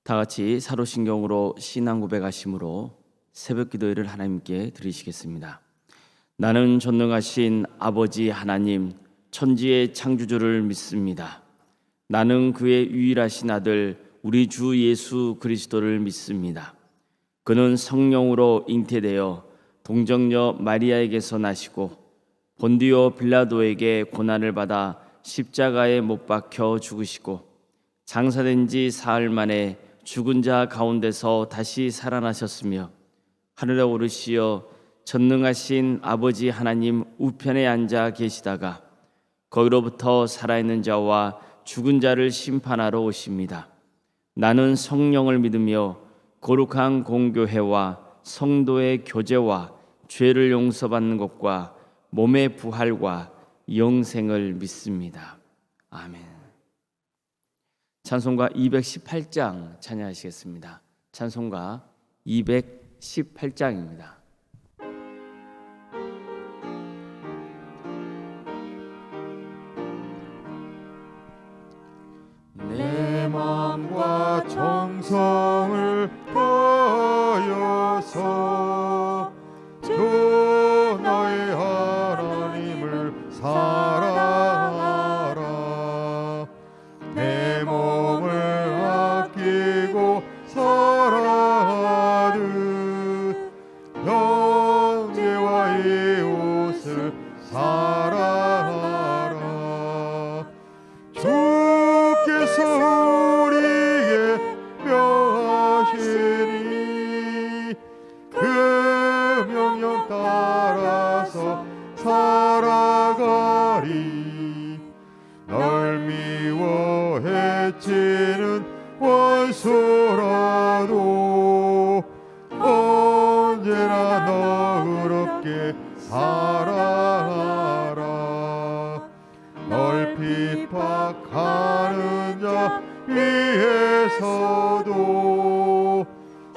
다 같이 사도신경으로 신앙 고백하심으로 새벽 기도회를 하나님께 드리시겠습니다. 나는 전능하신 아버지 하나님 천지의 창조주를 믿습니다. 나는 그의 유일하신 아들 우리 주 예수 그리스도를 믿습니다. 그는 성령으로 잉태되어 동정녀 마리아에게서 나시고 본디오 빌라도에게 고난을 받아 십자가에 못 박혀 죽으시고 장사된 지 사흘 만에 죽은 자 가운데서 다시 살아나셨으며 하늘에 오르시어 전능하신 아버지 하나님 우편에 앉아 계시다가 거기로부터 살아있는 자와 죽은 자를 심판하러 오십니다. 나는 성령을 믿으며 거룩한 공교회와 성도의 교제와 죄를 용서받는 것과 몸의 부활과 영생을 믿습니다. 아멘. 찬송가 218장 찬양하시겠습니다. 찬송가 218장입니다. 내 마음과 정성을 다하여서 주 너의 하나님을 사랑하라. 내 몸을 아끼고 사랑하듯 형제와 이웃을 사랑하라. 주께서 우리에게 명하시니 그 명령 따라서 살아가리. 널 미워 해치는 원수라도 언제나 너그럽게 사랑하라. 널 핍박하는 자 위에서도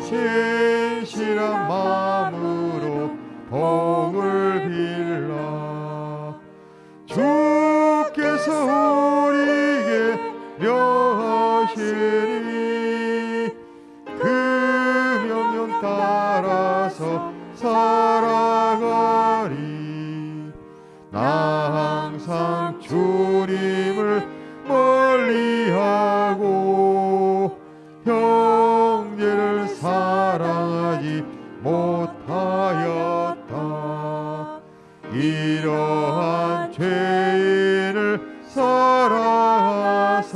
신실한 마음으로 복을 빌라. 주께서 우리에게 명하시니 그 명령 따라서 살아가리. 나 항상 주님을 멀리하고 형제를 사랑하지 못하였다. 이러한 죄인을 사랑하사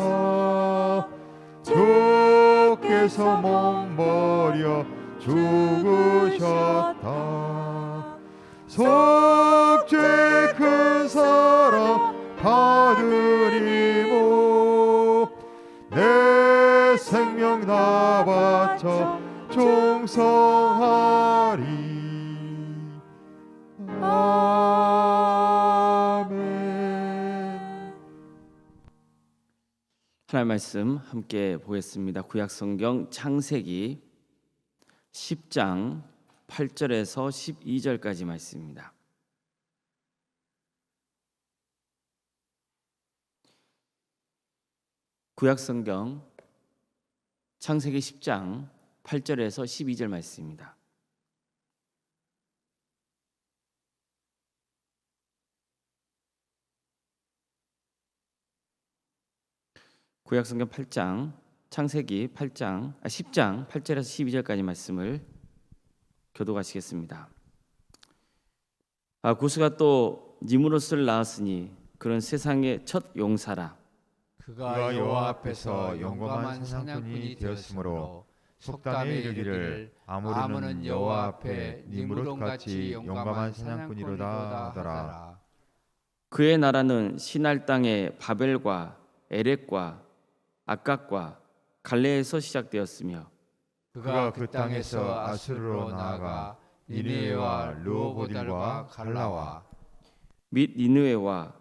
주께서 몸버려 죽으셨다. 속죄 큰 사랑 받으리모 내 생명 다 바쳐 충성하리. 아멘. 하나님의 말씀 함께 보겠습니다. 구약성경 창세기 10장 8절에서 12절까지 말씀입니다. 구약성경 창세기 10장 8절에서 12절 말씀입니다. 구약성경 8장 창세기 10장 8절에서 12절까지 말씀을 교독하시겠습니다. 구스가 또 니므롯을 낳았으니 그는 세상의 첫 용사라. 그가 여호와 앞에서 용감한 사냥꾼이 되었으므로 속담에 이르기를 아무르는 여호와 앞에 니므롯같이 용감한 사냥꾼이로다 하더라. 그의 나라는 시날 땅의 바벨과 에렉과 악각과 갈레에서 시작되었으며 그가 그 땅에서 아수르로 나아가 니느웨와 르호보딜과 갈라와 및 니느웨와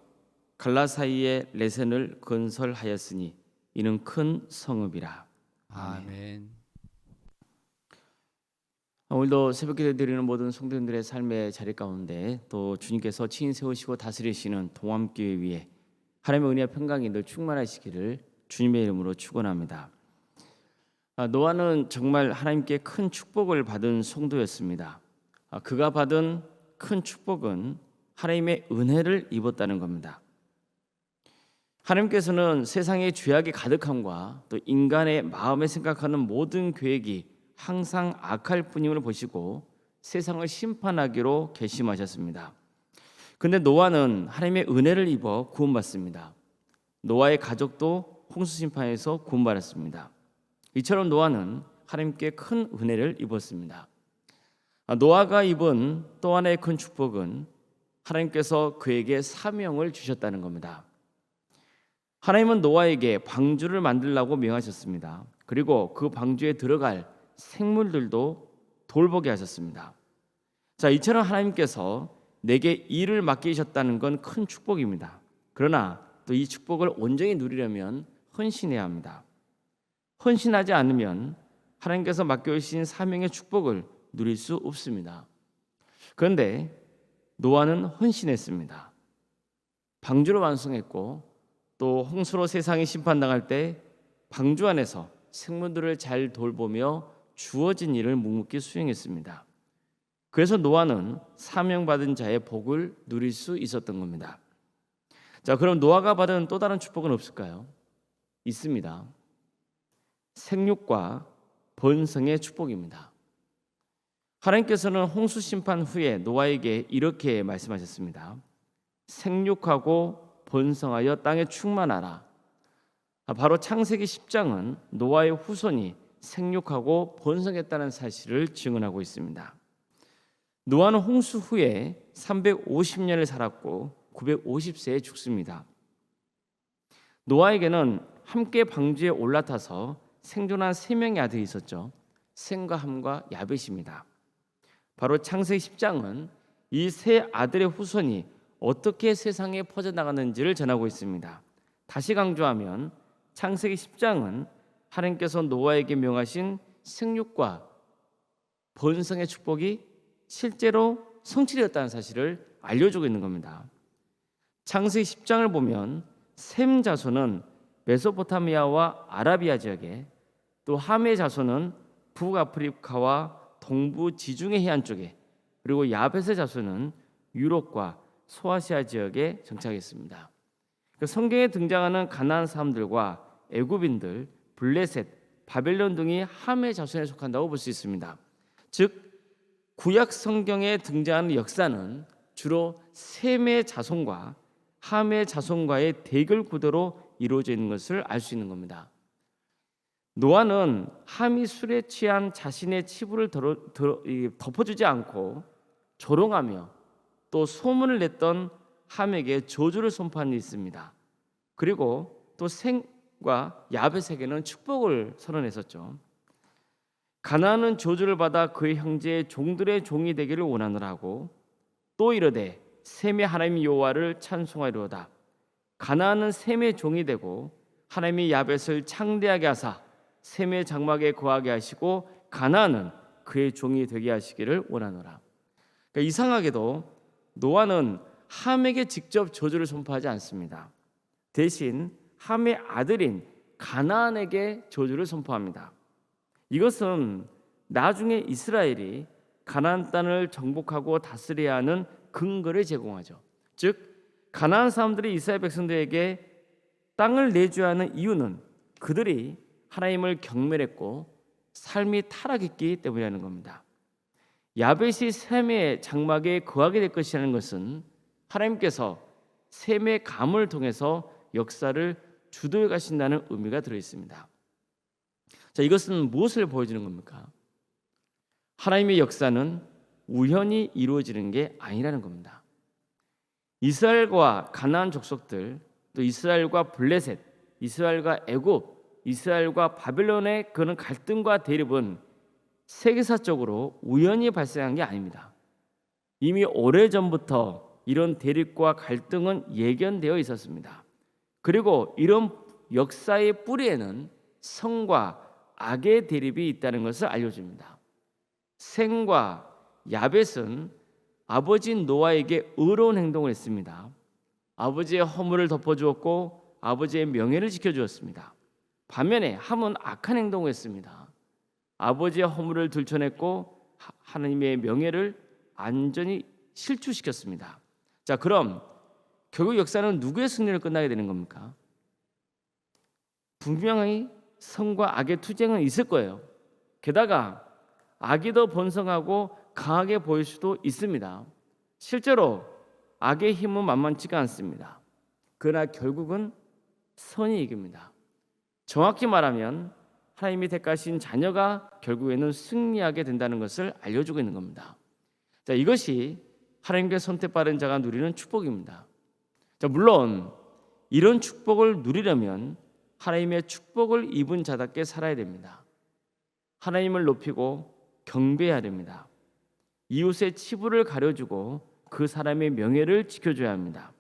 갈라 사이에 레센을 건설하였으니 이는 큰 성읍이라. 아멘. 오늘도 새벽기도 드리는 모든 성도님들의 삶의 자리 가운데 또 주님께서 친히 세우시고 다스리시는 동암교회 위에 하나님의 은혜와 평강이 늘 충만하시기를 주님의 이름으로 축원합니다. 노아는 정말 하나님께 큰 축복을 받은 성도였습니다. 그가 받은 큰 축복은 하나님의 은혜를 입었다는 겁니다. 하나님께서는 세상의 죄악이 가득함과 또 인간의 마음에 생각하는 모든 계획이 항상 악할 뿐임을 보시고 세상을 심판하기로 결심하셨습니다. 그런데 노아는 하나님의 은혜를 입어 구원받습니다. 노아의 가족도 홍수 심판에서 구원받았습니다. 이처럼 노아는 하나님께 큰 은혜를 입었습니다. 노아가 입은 또 하나의 큰 축복은 하나님께서 그에게 사명을 주셨다는 겁니다. 하나님은 노아에게 방주를 만들라고 명하셨습니다. 그리고 그 방주에 들어갈 생물들도 돌보게 하셨습니다. 자, 이처럼 하나님께서 내게 일을 맡기셨다는 건 큰 축복입니다. 그러나 또 이 축복을 온전히 누리려면 헌신해야 합니다. 헌신하지 않으면 하나님께서 맡겨주신 사명의 축복을 누릴 수 없습니다. 그런데 노아는 헌신했습니다. 방주를 완성했고 또 홍수로 세상이 심판당할 때 방주 안에서 생물들을 잘 돌보며 주어진 일을 묵묵히 수행했습니다. 그래서 노아는 사명받은 자의 복을 누릴 수 있었던 겁니다. 자, 그럼 노아가 받은 또 다른 축복은 없을까요? 있습니다. 생육과 번성의 축복입니다. 하나님께서는 홍수 심판 후에 노아에게 이렇게 말씀하셨습니다. 생육하고 번성하여 땅에 충만하라. 바로 창세기 10장은 노아의 후손이 생육하고 번성했다는 사실을 증언하고 있습니다. 노아는 홍수 후에 350년을 살았고 950세에 죽습니다. 노아에게는 함께 방주에 올라타서 생존한 3명의 아들이 있었죠. 셈과 함과 야벳입니다. 바로 창세기 10장은 이 세 아들의 후손이 어떻게 세상에 퍼져나가는지를 전하고 있습니다. 다시 강조하면 창세기 10장은 하나님께서 노아에게 명하신 생육과 번성의 축복이 실제로 성취되었다는 사실을 알려주고 있는 겁니다. 창세기 10장을 보면 셈 자손은 메소포타미아와 아라비아 지역에, 또 함의 자손은 북아프리카와 동부 지중해 해안 쪽에, 그리고 야벳의 자손은 유럽과 소아시아 지역에 정착했습니다. 성경에 등장하는 가나안 사람들과 애굽인들, 블레셋, 바벨론 등이 함의 자손에 속한다고 볼 수 있습니다. 즉 구약 성경에 등장하는 역사는 주로 셈의 자손과 함의 자손과의 대결 구도로 이루어져 있는 것을 알 수 있는 겁니다. 노아는 함이 술에 취한 자신의 치부를 덮어주지 않고 조롱하며 또 소문을 냈던 함에게 저주를 선포한 일이 있습니다. 그리고 또 생과 야벳에게는 축복을 선언했었죠. 가나안은 저주를 받아 그의 형제의 종들의 종이 되기를 원하노라고, 또 이르되 셈의 하나님 여호와를 찬송하리로다. 가나안은 셈의 종이 되고 하나님이 야벳을 창대하게 하사 셈의 장막에 거하게 하시고 가나안은 그의 종이 되게 하시기를 원하노라. 그러니까 이상하게도 노아는 함에게 직접 저주를 선포하지 않습니다. 대신 함의 아들인 가나안에게 저주를 선포합니다. 이것은 나중에 이스라엘이 가나안 땅을 정복하고 다스려야 하는 근거를 제공하죠. 즉 가나안 사람들이 이스라엘 백성들에게 땅을 내줘야 하는 이유는 그들이 하나님을 경멸했고 삶이 타락했기 때문이라는 겁니다. 야벳이 셈의 장막에 거하게 될 것이라는 것은 하나님께서 셈의 감을 통해서 역사를 주도해 가신다는 의미가 들어 있습니다. 자, 이것은 무엇을 보여주는 겁니까? 하나님의 역사는 우연히 이루어지는 게 아니라는 겁니다. 이스라엘과 가나안 족속들, 또 이스라엘과 블레셋, 이스라엘과 애굽, 이스라엘과 바벨론의 그런 갈등과 대립은 세계사적으로 우연히 발생한 게 아닙니다. 이미 오래전부터 이런 대립과 갈등은 예견되어 있었습니다. 그리고 이런 역사의 뿌리에는 성과 악의 대립이 있다는 것을 알려줍니다. 셈과 야벳은 아버지인 노아에게 의로운 행동을 했습니다. 아버지의 허물을 덮어주었고 아버지의 명예를 지켜주었습니다. 반면에 함은 악한 행동을 했습니다. 아버지의 허물을 들춰냈고 하나님의 명예를 완전히 실추시켰습니다. 자, 그럼 결국 역사는 누구의 승리를 끝나게 되는 겁니까? 분명히 선과 악의 투쟁은 있을 거예요. 게다가 악이 더 번성하고 강하게 보일 수도 있습니다. 실제로 악의 힘은 만만치가 않습니다. 그러나 결국은 선이 이깁니다. 정확히 말하면 하나님이 택하신 자녀가 결국에는 승리하게 된다는 것을 알려주고 있는 겁니다. 자, 이것이 하나님께 선택받은 자가 누리는 축복입니다. 자, 물론 이런 축복을 누리려면 하나님의 축복을 입은 자답게 살아야 됩니다. 하나님을 높이고 경배해야 됩니다. 이웃의 치부를 가려주고 그 사람의 명예를 지켜줘야 합니다.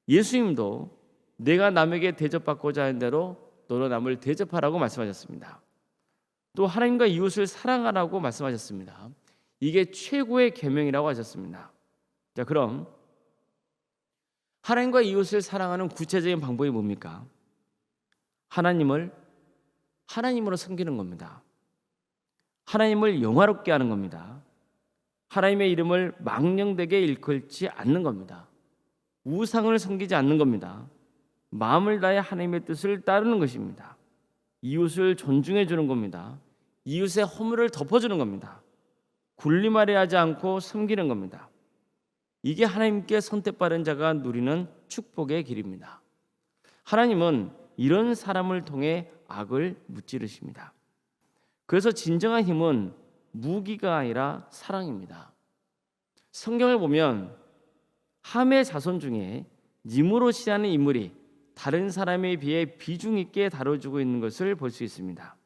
예수님도 내가 남에게 대접받고자 하는 대로 너로 남을 대접하라고 말씀하셨습니다. 또 하나님과 이웃을 사랑하라고 말씀하셨습니다. 이게 최고의 계명이라고 하셨습니다. 자, 그럼 하나님과 이웃을 사랑하는 구체적인 방법이 뭡니까? 하나님을 하나님으로 섬기는 겁니다. 하나님을 영화롭게 하는 겁니다. 하나님의 이름을 망령되게 일컬지 않는 겁니다. 우상을 섬기지 않는 겁니다. 마음을 다해 하나님의 뜻을 따르는 것입니다. 이웃을 존중해 주는 겁니다. 이웃의 허물을 덮어주는 겁니다. 군림하려 하지 않고 섬기는 겁니다. 이게 하나님께 선택받은 자가 누리는 축복의 길입니다. 하나님은 이런 사람을 통해 악을 무찌르십니다. 그래서 진정한 힘은 무기가 아니라 사랑입니다. 성경을 보면 함의 자손 중에 니므롯이라는 인물이 다른 사람에 비해 비중 있게 다뤄주고 있는 것을 볼 수 있습니다.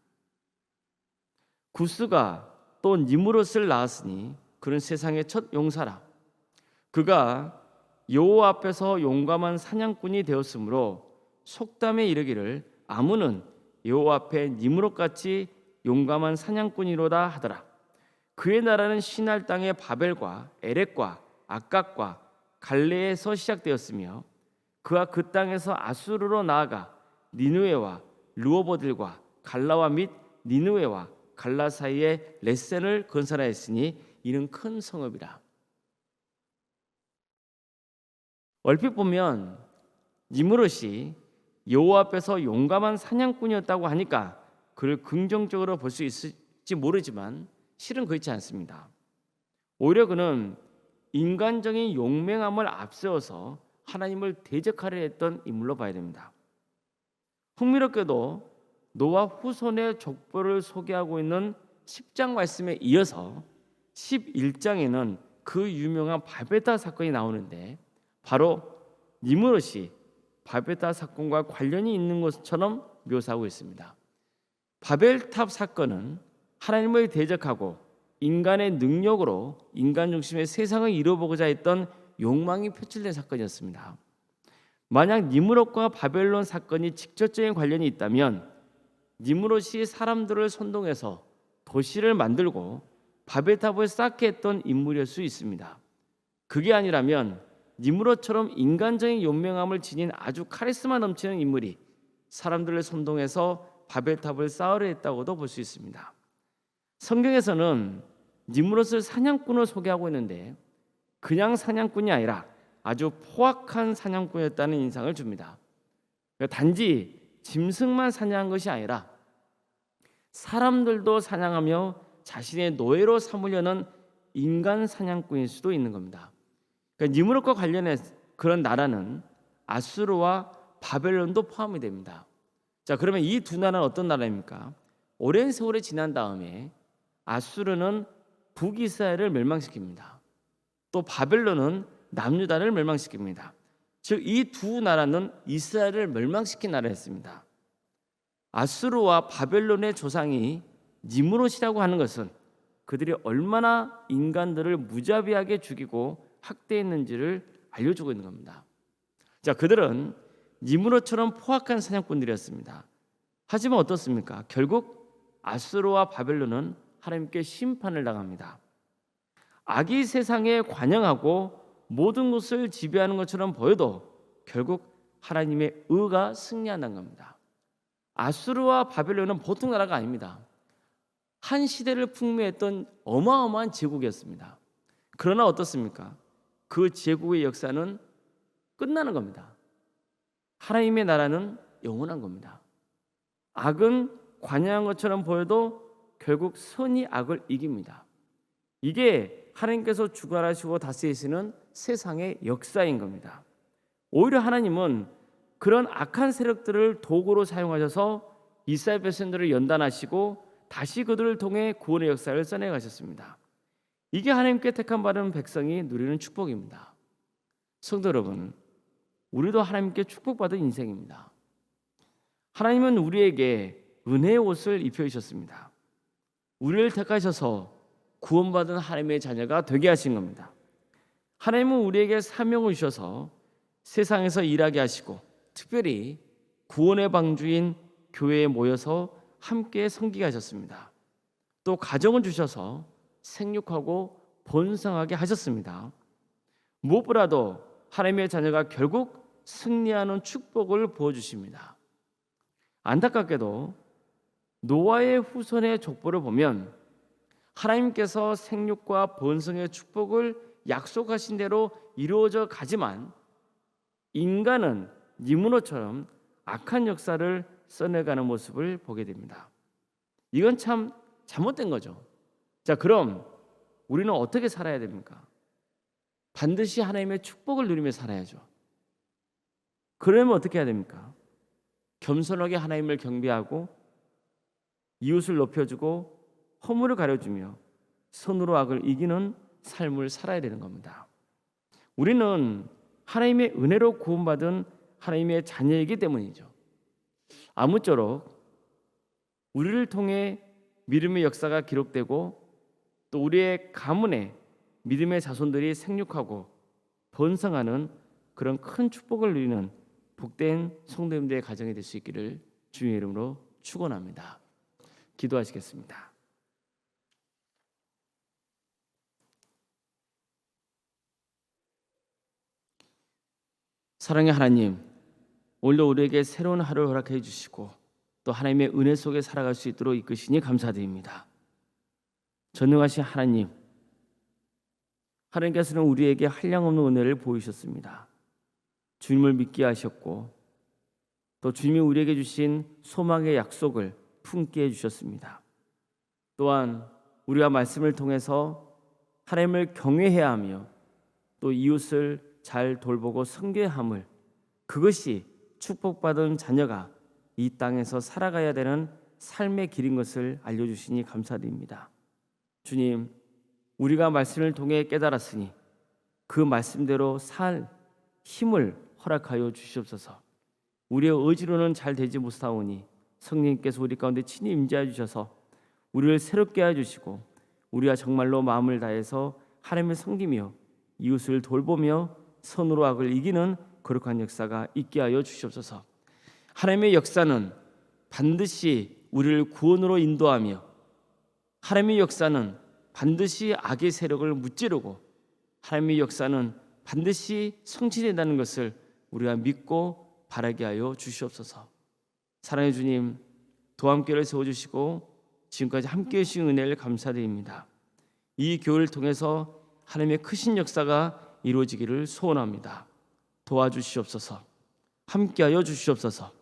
구스가 또 니므롯을 낳았으니 그는 세상의 첫 용사라. 그가 여호와 앞에서 용감한 사냥꾼이 되었으므로 속담에 이르기를 아문은 여호와 앞에 니므롯같이 용감한 사냥꾼이로다 하더라. 그의 나라는 시날 땅의 바벨과 에렉과 악각과 갈레에서 시작되었으며 그가 그 땅에서 아수르로 나아가 니느웨와 르호보들과 갈라와 및 니느웨와 갈라 사이에 레센을 건설하였으니 이는 큰 성읍이라. 얼핏 보면 니므롯이 여호와 앞에서 용감한 사냥꾼이었다고 하니까 그를 긍정적으로 볼 수 있을지 모르지만 실은 그렇지 않습니다. 오히려 그는 인간적인 용맹함을 앞세워서 하나님을 대적하려 했던 인물로 봐야 됩니다. 흥미롭게도 노아 후손의 족보를 소개하고 있는 10장 말씀에 이어서 11장에는 그 유명한 바베타 사건이 나오는데 바로 니므롯이 바베타 사건과 관련이 있는 것처럼 묘사하고 있습니다. 바벨탑 사건은 하나님을 대적하고 인간의 능력으로 인간 중심의 세상을 이뤄보고자 했던 욕망이 표출된 사건이었습니다. 만약 니므롯과 바벨론 사건이 직접적인 관련이 있다면 니므롯이 사람들을 선동해서 도시를 만들고 바벨탑을 쌓게 했던 인물일 수 있습니다. 그게 아니라면 니므롯처럼 인간적인 용맹함을 지닌 아주 카리스마 넘치는 인물이 사람들을 선동해서 바벨탑을 쌓으려 했다고도 볼 수 있습니다. 성경에서는 니므롯을 사냥꾼으로 소개하고 있는데 그냥 사냥꾼이 아니라 아주 포악한 사냥꾼이었다는 인상을 줍니다. 단지 짐승만 사냥한 것이 아니라 사람들도 사냥하며 자신의 노예로 삼으려는 인간 사냥꾼일 수도 있는 겁니다. 그러니까 니므롯과 관련해 그런 나라는 아수르와 바벨론도 포함이 됩니다. 자, 그러면 이 두 나라는 어떤 나라입니까? 오랜 세월이 지난 다음에 아수르는 북이스라엘을 멸망시킵니다. 또 바벨론은 남유다를 멸망시킵니다. 즉 이 두 나라는 이스라엘을 멸망시킨 나라였습니다. 아수르와 바벨론의 조상이 니므롯이라고 하는 것은 그들이 얼마나 인간들을 무자비하게 죽이고 학대했는지를 알려주고 있는 겁니다. 자, 그들은 니므롯처럼 포악한 사냥꾼들이었습니다. 하지만 어떻습니까? 결국 아수르와 바벨론은 하나님께 심판을 당합니다. 악이 세상에 관영하고 모든 것을 지배하는 것처럼 보여도 결국 하나님의 의가 승리한다는 겁니다. 아수르와 바벨론은 보통 나라가 아닙니다. 한 시대를 풍미했던 어마어마한 제국이었습니다. 그러나 어떻습니까? 그 제국의 역사는 끝나는 겁니다. 하나님의 나라는 영원한 겁니다. 악은 관여한 것처럼 보여도 결국 선이 악을 이깁니다. 이게 하나님께서 주관하시고 다스리시는 세상의 역사인 겁니다. 오히려 하나님은 그런 악한 세력들을 도구로 사용하셔서 이스라엘 백성들을 연단하시고 다시 그들을 통해 구원의 역사를 써내 가셨습니다. 이게 하나님께 택함 받은 백성이 누리는 축복입니다. 성도 여러분, 우리도 하나님께 축복받은 인생입니다. 하나님은 우리에게 은혜의 옷을 입혀주셨습니다. 우리를 택하셔서 구원받은 하나님의 자녀가 되게 하신 겁니다. 하나님은 우리에게 사명을 주셔서 세상에서 일하게 하시고 특별히 구원의 방주인 교회에 모여서 함께 섬기게 하셨습니다. 또 가정을 주셔서 생육하고 번성하게 하셨습니다. 무엇보다도 하나님의 자녀가 결국 승리하는 축복을 부어주십니다. 안타깝게도 노아의 후손의 족보를 보면 하나님께서 생육과 번성의 축복을 약속하신 대로 이루어져 가지만 인간은 니므롯처럼 악한 역사를 써내가는 모습을 보게 됩니다. 이건 참 잘못된 거죠. 자, 그럼 우리는 어떻게 살아야 됩니까? 반드시 하나님의 축복을 누리며 살아야죠. 그러면 어떻게 해야 됩니까? 겸손하게 하나님을 경배하고 이웃을 높여주고 허물을 가려주며 선으로 악을 이기는 삶을 살아야 되는 겁니다. 우리는 하나님의 은혜로 구원받은 하나님의 자녀이기 때문이죠. 아무쪼록 우리를 통해 믿음의 역사가 기록되고 또 우리의 가문에 믿음의 자손들이 생육하고 번성하는 그런 큰 축복을 누리는 복된 성도님들의 가정이 될 수 있기를 주님의 이름으로 축원합니다. 기도하시겠습니다. 사랑의 하나님, 오늘도 우리에게 새로운 하루를 허락해 주시고 또 하나님의 은혜 속에 살아갈 수 있도록 이끄시니 감사드립니다. 전능하신 하나님, 하나님께서는 우리에게 한량없는 은혜를 보이셨습니다. 주님을 믿게 하셨고 또 주님이 우리에게 주신 소망의 약속을 품게 해주셨습니다. 또한 우리가 말씀을 통해서 하나님을 경외해야 하며 또 이웃을 잘 돌보고 섬겨야 함을, 그것이 축복받은 자녀가 이 땅에서 살아가야 되는 삶의 길인 것을 알려주시니 감사드립니다. 주님, 우리가 말씀을 통해 깨달았으니 그 말씀대로 살 힘을 허락하여 주시옵소서. 우리의 의지로는 잘 되지 못하오니 성령님께서 우리 가운데 친히 임재해 주셔서 우리를 새롭게 해주시고 우리가 정말로 마음을 다해서 하나님을 섬기며 이웃을 돌보며 선으로 악을 이기는 거룩한 역사가 있게 하여 주시옵소서. 하나님의 역사는 반드시 우리를 구원으로 인도하며 하나님의 역사는 반드시 악의 세력을 무찌르고 하나님의 역사는 반드시 성취된다는 것을 우리가 믿고 바라게 하여 주시옵소서. 사랑의 주님, 도함교회를 세워주시고 지금까지 함께해 주신 은혜를 감사드립니다. 이 교회를 통해서 하나님의 크신 역사가 이루어지기를 소원합니다. 도와주시옵소서. 함께하여 주시옵소서.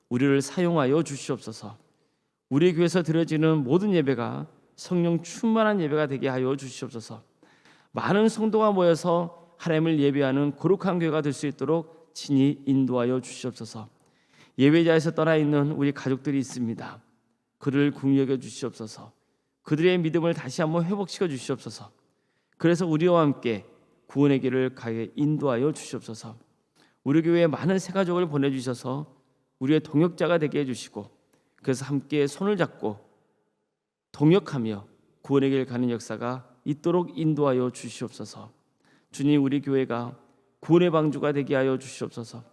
우리를 사용하여 주시옵소서. 우리 교회에서 드려지는 모든 예배가 성령 충만한 예배가 되게 하여 주시옵소서. 많은 성도가 모여서 하나님을 예배하는 거룩한 교회가 될 수 있도록 친히 인도하여 주시옵소서. 예배자에서 떠나 있는 우리 가족들이 있습니다. 그들을 긍휼히 여겨 주시옵소서. 그들의 믿음을 다시 한번 회복시켜 주시옵소서. 그래서 우리와 함께 구원의 길을 가게 인도하여 주시옵소서. 우리 교회에 많은 새 가족을 보내주셔서 우리의 동역자가 되게 해주시고 그래서 함께 손을 잡고 동역하며 구원의 길 가는 역사가 있도록 인도하여 주시옵소서. 주님, 우리 교회가 구원의 방주가 되게 하여 주시옵소서.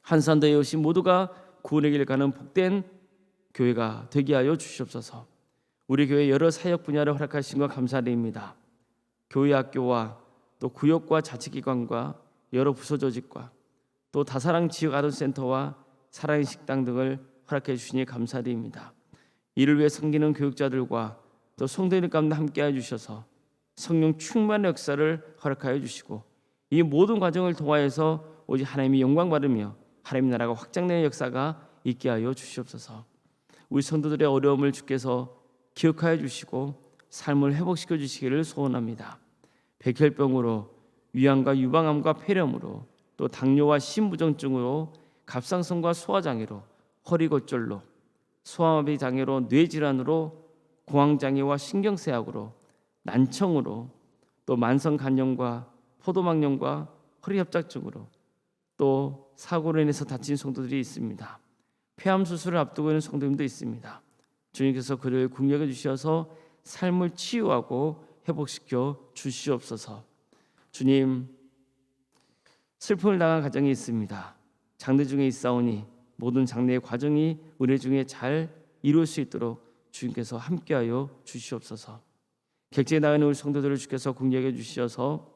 한산도에 오신 모두가 구원의 길 가는 복된 교회가 되게 하여 주시옵소서. 우리 교회 여러 사역 분야를 허락하신 것 감사드립니다. 교회 학교와 또 구역과 자치기관과 여러 부서 조직과 또 다사랑 지역 아동센터와 사랑의 식당 등을 허락해 주시니 감사드립니다. 이를 위해 섬기는 교육자들과 또 성도들 가운데 함께해 주셔서 성령 충만의 역사를 허락하여 주시고 이 모든 과정을 통하여서 오직 하나님이 영광 받으며 하나님 나라가 확장되는 역사가 있게 하여 주시옵소서. 우리 성도들의 어려움을 주께서 기억하여 주시고 삶을 회복시켜 주시기를 소원합니다. 백혈병으로 위암과 유방암과 폐렴으로 또 당뇨와 심부정증으로 갑상선과 소화장애로 허리골절로 소화마비 장애로 뇌질환으로 공황장애와 신경쇠약으로 난청으로 또 만성간염과 포도막염과 허리협착증으로 또 사고로 인해서 다친 성도들이 있습니다. 폐암 수술을 앞두고 있는 성도님도 있습니다. 주님께서 그를 긍휼히 주셔서 삶을 치유하고 회복시켜 주시옵소서. 주님, 슬픔을 당한 가정이 있습니다. 장례 중에 있사오니 모든 장례의 과정이 은혜 중에 잘 이룰 수 있도록 주님께서 함께하여 주시옵소서. 객지에 나가는 우리 성도들을 주께서 긍휼히 주시어서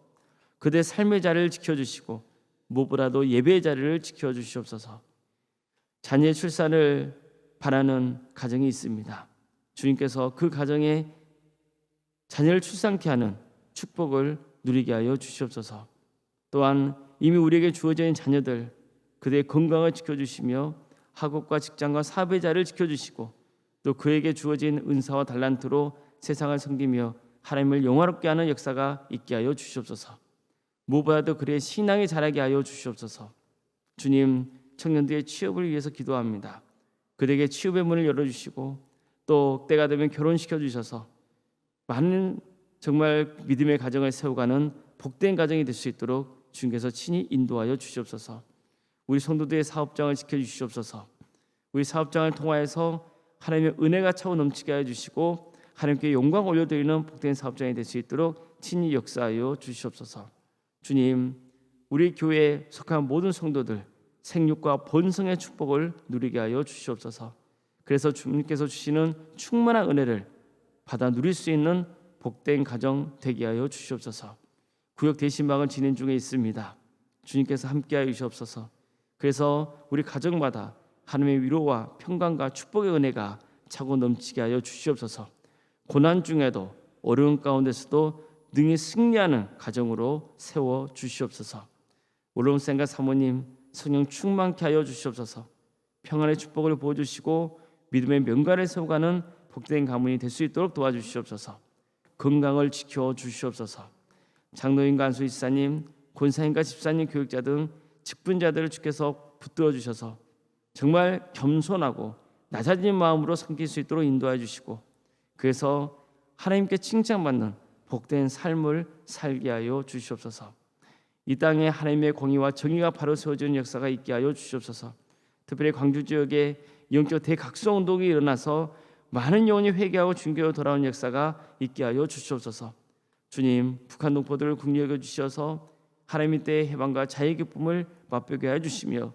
그들의 삶의 자리를 지켜주시고 무엇보다도 예배의 자리를 지켜주시옵소서. 자녀의 출산을 바라는 가정이 있습니다. 주님께서 그 가정에 자녀를 출산케 하는 축복을 누리게 하여 주시옵소서. 또한 이미 우리에게 주어져 있는 자녀들 그들의 건강을 지켜주시며 학업과 직장과 사업의 자리를 지켜주시고 또 그에게 주어진 은사와 달란트로 세상을 섬기며 하나님을 영화롭게 하는 역사가 있게 하여 주시옵소서. 무엇보다도 그의 신앙이 자라게 하여 주시옵소서. 주님, 청년들의 취업을 위해서 기도합니다. 그들에게 취업의 문을 열어주시고 또 때가 되면 결혼시켜 주셔서 많은 정말 믿음의 가정을 세워가는 복된 가정이 될 수 있도록 주님께서 친히 인도하여 주시옵소서. 우리 성도들의 사업장을 지켜주시옵소서. 우리 사업장을 통하여서 하나님의 은혜가 차고 넘치게 하여 주시고 하나님께 영광 올려드리는 복된 사업장이 될 수 있도록 친히 역사하여 주시옵소서. 주님, 우리 교회에 속한 모든 성도들 생육과 번성의 축복을 누리게 하여 주시옵소서. 그래서 주님께서 주시는 충만한 은혜를 받아 누릴 수 있는 복된 가정 되게 하여 주시옵소서. 구역 대신방을 진행 중에 있습니다. 주님께서 함께하여 주시옵소서. 그래서 우리 가정마다 하나님의 위로와 평강과 축복의 은혜가 차고 넘치게 하여 주시옵소서. 고난 중에도 어려운 가운데서도 능히 승리하는 가정으로 세워 주시옵소서. 올롬생과 사모님 성령 충만케 하여 주시옵소서. 평안의 축복을 부어주시고 믿음의 명가를 세워가는 복된 가문이 될 수 있도록 도와주시옵소서. 건강을 지켜 주시옵소서. 장로인과 안수 집사님, 권사님과 집사님, 교육자 등 직분자들을 주께서 붙들어 주셔서 정말 겸손하고 낮아진 마음으로 섬길 수 있도록 인도해 주시고 그래서 하나님께 칭찬받는 복된 삶을 살게 하여 주시옵소서. 이 땅에 하나님의 공의와 정의가 바로 세워지는 역사가 있게 하여 주시옵소서. 특별히 광주 지역에 영적 대각성 운동이 일어나서 많은 영혼이 회개하고 중교로 돌아오는 역사가 있게 하여 주시옵소서. 주님, 북한 동포들을 긍휼히 주시어서 하나님의 때의 해방과 자유의 기쁨을 맛보게 하여 주시며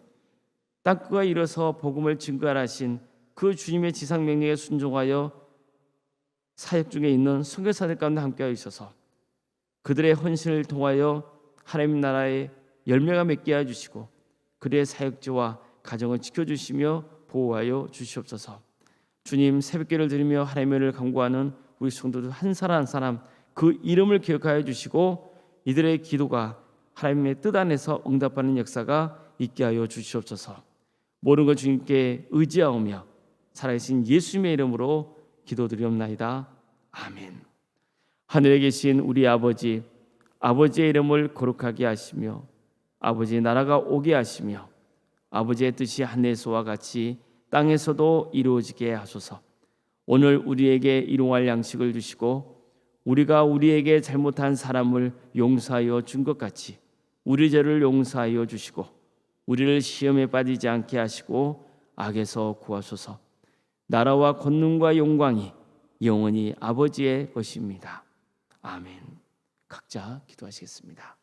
땅끝과 일어서 복음을 증거하신 그 주님의 지상 명령에 순종하여 사역 중에 있는 선교사들 가운데 함께하여 주셔서 그들의 헌신을 통하여 하나님 나라의 열매가 맺게 하여 주시고 그들의 사역지와 가정을 지켜주시며 보호하여 주시옵소서. 주님, 새벽기를 드리며 하나님의 은혜를 간구하는 우리 성도들 한 사람 한 사람 그 이름을 기억하여 주시고 이들의 기도가 하나님의 뜻 안에서 응답하는 역사가 있게 하여 주시옵소서. 모든 것 주님께 의지하오며 살아계신 예수님의 이름으로 기도드리옵나이다. 아멘. 하늘에 계신 우리 아버지, 아버지의 이름을 거룩하게 하시며 아버지의 나라가 오게 하시며 아버지의 뜻이 하늘에서와 같이 땅에서도 이루어지게 하소서. 오늘 우리에게 일용할 양식을 주시고 우리가 우리에게 잘못한 사람을 용서하여 준 것 같이 우리 죄를 용서하여 주시고 우리를 시험에 빠지지 않게 하시고 악에서 구하소서. 나라와 권능과 영광이 영원히 아버지의 것입니다. 아멘. 각자 기도하시겠습니다.